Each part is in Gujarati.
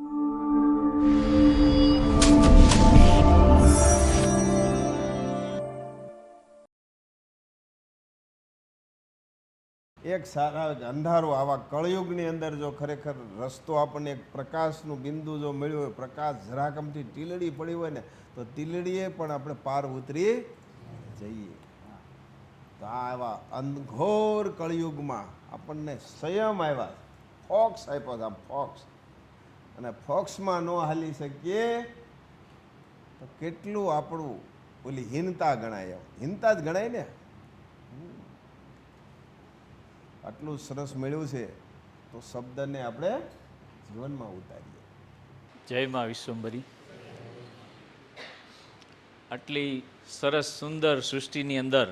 એક સારા અંધારું આવા કળયુગની અંદર જો ખરેખર રસ્તો આપણને એક પ્રકાશનું બિંદુ જો મળ્યું હોય, પ્રકાશ જરાકમથી ટીલડી પડી હોય ને તો ટીલડીએ પણ આપણે પાર ઉતરી જઈએ. તો આ આવા અંધઘોર કળયુગમાં આપણને સંયમ આવ્યા, ફોક્સ આપ્યો છે, આ ફોક્સ. અને ફોક્સમાં ન હાલી શકીએ તો કેટલું આપણું ઓલી હીનતા ગણાય. હીનતા જ ગણાય ને. આટલું સરસ મળ્યું છે તો શબ્દને આપણે જીવનમાં ઉતારીએ. જય મા વિશ્વંભરી. આટલી સરસ સુંદર સૃષ્ટિની અંદર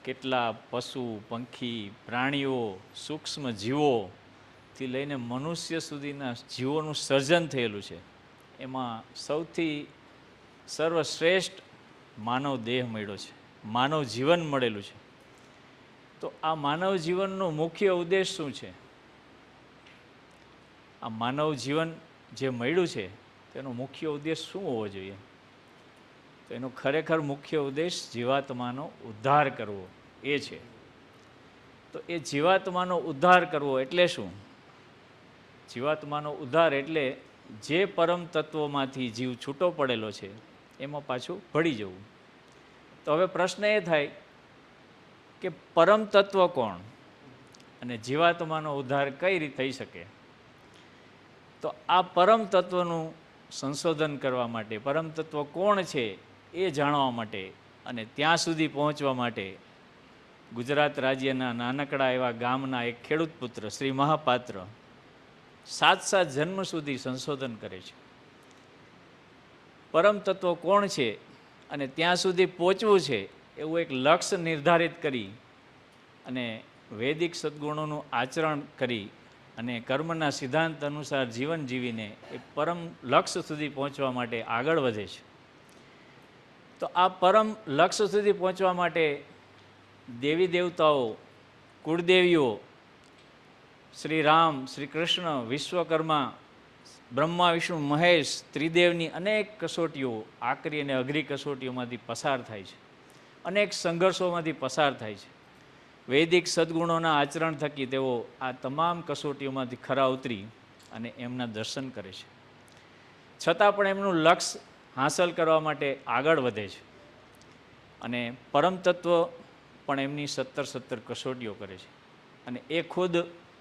કેટલા પશુ પંખી પ્રાણીઓ સૂક્ષ્મ જીવોથી લઈને મનુષ્ય સુધીના જીવોનું સર્જન થયેલું છે. એમાં સૌથી સર્વશ્રેષ્ઠ માનવ દેહ મળ્યો છે, માનવ જીવન મળેલું છે. તો આ માનવ જીવનનો મુખ્ય ઉદ્દેશ શું છે? આ માનવ જીવન જે મળ્યું છે તેનો મુખ્ય ઉદ્દેશ શું હોવો જોઈએ? તો એનો ખરેખર મુખ્ય ઉદ્દેશ જીવાત્માનો ઉદ્ધાર કરવો એ છે. તો એ જીવાત્માનો ઉદ્ધાર કરવો એટલે શું? જીવાત્માનો ઉદ્ધાર એટલે જે પરમ તત્વોમાંથી જીવ છૂટો પડેલો છે એમાં પાછું ભળી જવું. તો હવે પ્રશ્ન એ થાય કે પરમ તત્વ કોણ અને જીવાત્માનો ઉદ્ધાર કઈ રીતે થઈ શકે? તો આ પરમ તત્વનું સંશોધન કરવા માટે, પરમ તત્વ કોણ છે એ જાણવા માટે અને ત્યાં સુધી પહોંચવા માટે ગુજરાત રાજ્યના નાનકડા એવા ગામના એક ખેડૂત પુત્ર શ્રી મહાપાત્ર 7 જન્મ સુધી સંશોધન કરે છે. પરમ તત્વ કોણ છે અને ત્યાં સુધી પહોંચવું છે એવું એક લક્ષ્ય નિર્ધારિત કરી અને વૈદિક સદ્ગુણોનું આચરણ કરી અને કર્મના સિદ્ધાંત અનુસાર જીવન જીવીને એ પરમ લક્ષ્ય સુધી પહોંચવા માટે આગળ વધે છે. તો આ પરમ લક્ષ્ય સુધી પહોંચવા માટે દેવી દેવતાઓ, કુળદેવીઓ, શ્રી રામ, શ્રી કૃષ્ણ, વિશ્વકર્મા, બ્રહ્મા, વિષ્ણુ, મહેશ, ત્રિદેવની અનેક કસોટીઓ, આકરી અને અઘરી કસોટીઓમાંથી પસાર થાય છે, અનેક સંઘર્ષોમાંથી પસાર થાય છે. વૈદિક સદ્ગુણોના આચરણ થકી તેઓ આ તમામ કસોટીઓમાંથી ખરા ઉતરી અને એમના દર્શન કરે છે. છતાં પણ એમનું લક્ષ્ય હાંસલ કરવા માટે આગળ વધે છે અને પરમ તત્વ પણ એમની 17 કસોટીઓ કરે છે. અને એ ખુદ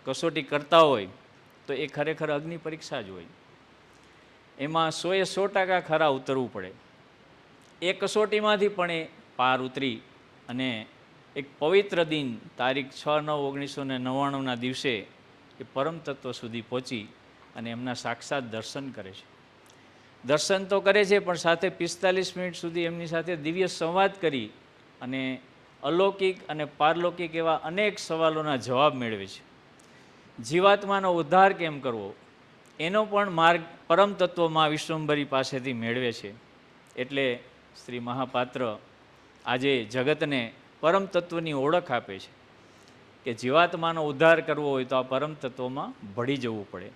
કસોટી કરતા હોય તો એ ખરેખર અગ્નિ પરીક્ષા જ હોય. એમાં 100% ખરા ઉતરવું પડે. એ કસોટીમાંથી પણ એ પાર ઉતરી અને એક પવિત્ર દિન તારીખ 6/9/1999ના દિવસે એ પરમ તત્વ સુધી પહોંચી અને એમના સાક્ષાત દર્શન કરે છે. દર્શન તો કરે છે પણ સાથે 45 મિનિટ સુધી એમની સાથે દિવ્ય સંવાદ કરી અને અલૌકિક અને પારલૌકિક એવા અનેક સવાલોના જવાબ મેળવે છે. જીવાત્માનો ઉદ્ધાર કેમ કરવો એનો પણ માર્ગ પરમ તત્વમાં વિશ્વંભરી પાસેથી મેળવે છે. એટલે શ્રી મહાપાત્ર આજે જગતને પરમ તત્વની ઓળખ આપે છે કે જીવાત્માનો ઉદ્ધાર કરવો હોય તો આ પરમ તત્વમાં ભળી જવું પડે.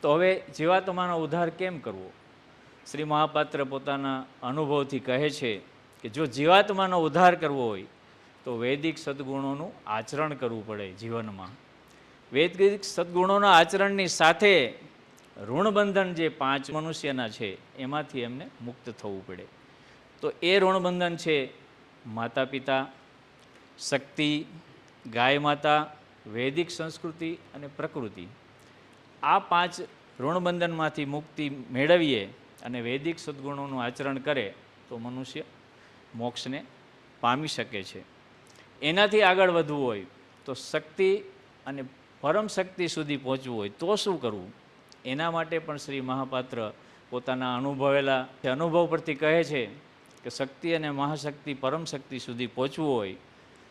તો હવે જીવાત્માનો ઉદ્ધાર કેમ કરવો? શ્રી મહાપાત્ર પોતાના અનુભવથી કહે છે કે જો જીવાત્માનો ઉદ્ધાર કરવો હોય તો વૈદિક સદ્ગુણોનું આચરણ કરવું પડે જીવનમાં. વૈદિક સદ્ગુણોના આચરણની સાથે ઋણબંધન જે 5 મનુષ્યના છે એમાંથી એમને મુક્ત થવું પડે. તો એ ઋણબંધન છે માતા પિતા, શક્તિ, ગાય માતા, વૈદિક સંસ્કૃતિ અને પ્રકૃતિ. આ 5 ઋણબંધનમાંથી મુક્તિ મેળવીએ અને વૈદિક સદ્ગુણોનું આચરણ કરે તો મનુષ્ય મોક્ષને પામી શકે છે. એનાથી આગળ વધવું હોય તો શક્તિ અને પરમ શક્તિ સુધી પહોંચવું હોય તો શું કરવું? એના માટે પણ શ્રી મહાપાત્ર પોતાના અનુભવેલા અનુભવ પરથી કહે છે કે શક્તિ અને મહાશક્તિ પરમ શક્તિ સુધી પહોંચવું હોય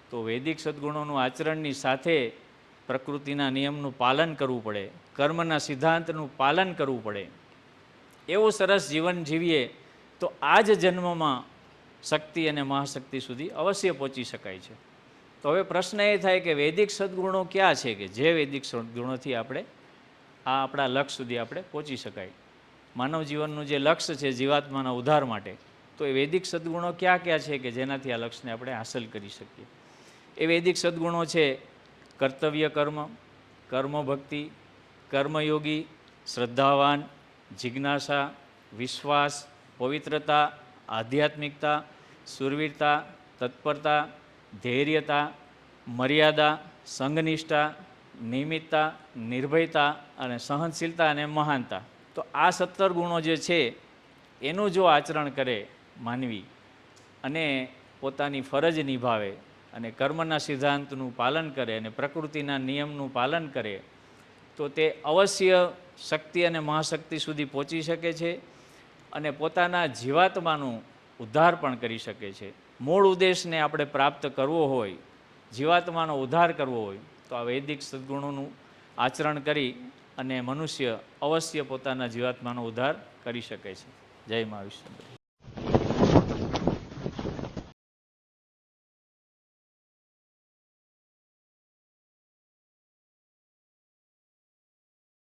તો વૈદિક સદ્ગુણોનું આચરણની સાથે પ્રકૃતિના નિયમનું પાલન કરવું પડે, કર્મના સિદ્ધાંતનું પાલન કરવું પડે. એવું સરસ જીવન જીવીએ તો આ જ જન્મમાં શક્તિ અને મહાશક્તિ સુધી અવશ્ય પહોંચી શકાય છે. તો હવે પ્રશ્ન એ થાય કે વૈદિક સદ્ગુણો ક્યાં છે કે જે વૈદિક સદ્ગુણોથી આપણે આ આપણા લક્ષ્ય સુધી આપણે પહોંચી શકાય. માનવ જીવનનું જે લક્ષ્ય છે જીવાત્માના ઉદ્ધાર માટે, તો એ વૈદિક સદ્ગુણો ક્યાં ક્યાં છે કે જેનાથી આ લક્ષ્યને આપણે હાંસલ કરી શકીએ? એ વૈદિક સદ્ગુણો છે કર્તવ્ય કર્મ, કર્મભક્તિ, કર્મયોગી, શ્રદ્ધાવાન, જિજ્ઞાસા, વિશ્વાસ, પવિત્રતા, આધ્યાત્મિકતા, સુરવીરતા, તત્પરતા, ધૈર્યતા, મર્યાદા, સંઘનિષ્ઠા, નિયમિતતા, નિર્ભયતા અને સહનશીલતા અને મહાનતા. તો આ 17 ગુણો જે છે એનું જો આચરણ કરે માનવી અને પોતાની ફરજ નિભાવે અને કર્મના સિદ્ધાંતનું પાલન કરે અને પ્રકૃતિના નિયમનું પાલન કરે, તો તે અવશ્ય શક્તિ અને મહાશક્તિ સુધી પહોંચી શકે છે અને પોતાના જીવાત્માનું ઉદ્ધાર પણ કરી શકે છે. મૂળ ઉદ્દેશને આપણે પ્રાપ્ત કરવો હોય, જીવાત્માનો ઉદ્ધાર કરવો હોય, તો આ વૈદિક સદ્ગુણોનું આચરણ કરી અને મનુષ્ય અવશ્ય પોતાના જીવાત્માનો ઉદ્ધાર કરી શકે છે. જય મા વિષ્ણુ.